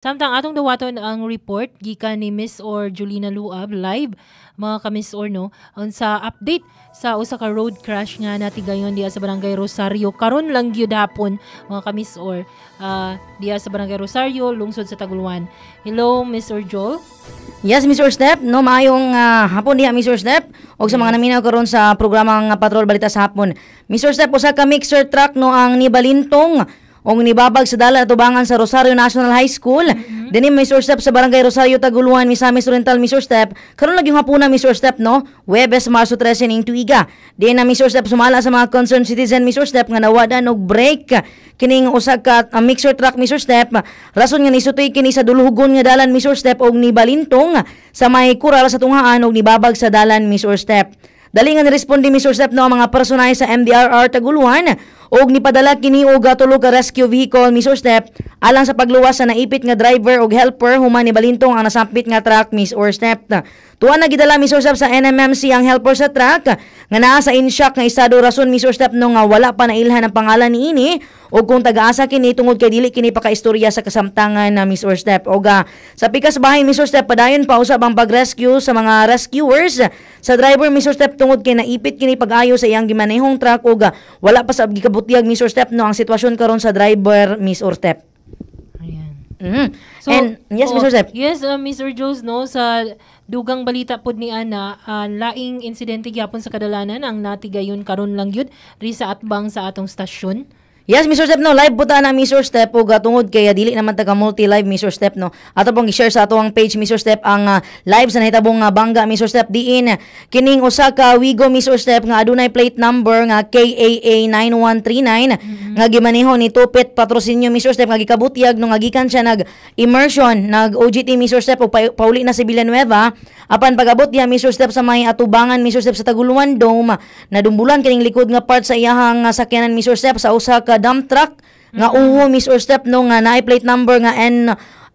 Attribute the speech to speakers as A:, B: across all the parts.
A: Samtang atong dawaton ang report gikan ni Miss or Julina Luab live mga ka-Miss or no sa update sa usa ka road crash nga natigayon diya sa Barangay Rosario karon lang gyud hapon mga ka-Miss or diya sa Barangay Rosario lungsod sa Taguluan. Hello Miss or Joel.
B: Yes, Mr. Step, no maayong hapon diha Mr. Step og sa mga naminaw karon sa programang Patrol Balita sa hapon. Mr. Step, usa ka mixer truck no ang nibalintong o nibabag sa dalan atubangan sa Rosario National High School. Dini Mr. Step sa Barangay Rosario Taguluan, Misamis Oriental Mr. Step. Karon lang yung hapuna Mr. Step no, Huwebes Marso 13 ning tuiga. Di na Mr. Step sumala sa mga concerned citizen Mr. Step nga nawadan og break kining usa ka mixer truck Mr. Step. Rason nga nisutoy kini sa duluhugon nga dalan Mr. Step og nibalintong sa may kural sa tunghaan og nibabag sa dalan Mr. Step. Dali nga niresponde Mr. Step no ang mga personay sa MDRR Taguluan og nipadala kini og tulo ka rescue vehicle Mr. Step alang sa pagluwas sa naipit nga driver og helper human ni balintong ang nasampit nga truck Mr. Step. Tuwa na gidala Mr. Step sa NMMC ang helper sa truck nga naa sa in-shock nga estado rason Mr. Step no nga wala pa nailhan ang pangalan niini og kung taga-asa kini tungod kay dili kini pakaistorya sa kasamtangan na Mr. Step. Og sa pikas bahay Mr. Step padayon pa usab ang pag-rescue sa mga rescuers sa driver Mr. Step tungod kay naipit kini pag-ayo sa iyang gimanehong truck og wala pa sa gikabutiag Mr. Step no ang sitwasyon karon sa driver Mr. Step.
A: Ayan. So,
B: and yes Mr. Step.
A: Yes, Mr. Jules no sa dugang balita pod ni Ana, laing insidente gyapon sa kadalanan ang natigayon karon lang gyud ri sa atbang sa atong stasyon.
B: Yes, Mr. Step, no, live puta na Mr. Step ug tungod kay dili naman taga multi-live Mr. Step, no. Ato pong i-share sa atong page Mr. Step ang live sa nahitabong bangga Mr. Step diin kining usa ka Wigo Mr. Step nga adunay plate number nga KAA 9139 nga gimaneho ni Tupit Patrocinio Mr. Step nga gikabutyag no nga gikan siya nag-immersion, nag-OJT Mr. Step ug pauli na sa Villanueva apan pagabot diha Mr. Step sa may atubangan Mr. Step sa Taguluan Dome nadumbulan kining likod nga part sa iyahang sakyanan Mr. Step sa usa ka dump truck nga uwo Mr. Step no nga naay plate number nga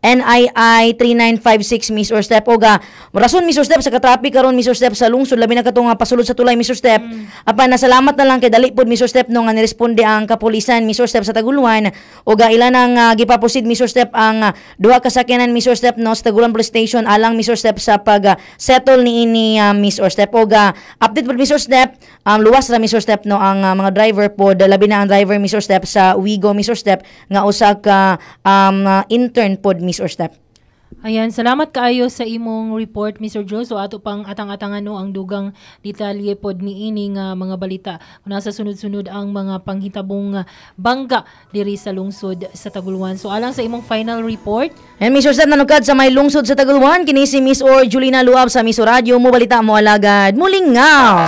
B: NII 3956 Mr. Step og rason Mr. Step sa ka-traffic karon Mr. Step sa lungsod labi na katong pasulod sa tulay Mr. Step apan nasalamat na lang kay dali pod Mr. Step no nga niresponde ang kapulisan Mr. Step sa Taguluan og ilan ang gipaproceed Mr. Step ang duha ka sakyanan Mr. Step no sa Taguluan Police Station alang Mr. Step sa pag settle niini Mr. Step og update pod Mr. Step luwas ra Mr. Step no ang mga driver pod labi na ang driver Mr. Step sa Wigo Mr. Step nga usa ka intern pod Mr. Step.
A: Ayan, salamat kaayo sa imong report Mr. Joe. So ato pang atang-atangan no ang dugang detalye pod niini nga mga balita. Kung nasa sunod-sunod ang mga panghitabong bangga diri sa lungsod sa Taguluan. So alang sa imong final report.
B: And Mr. Step nanukad sa may lungsod sa Taguluan kini si Miss or Julina Luab sa Miss Radio mo balita mo alagad. Muling nga.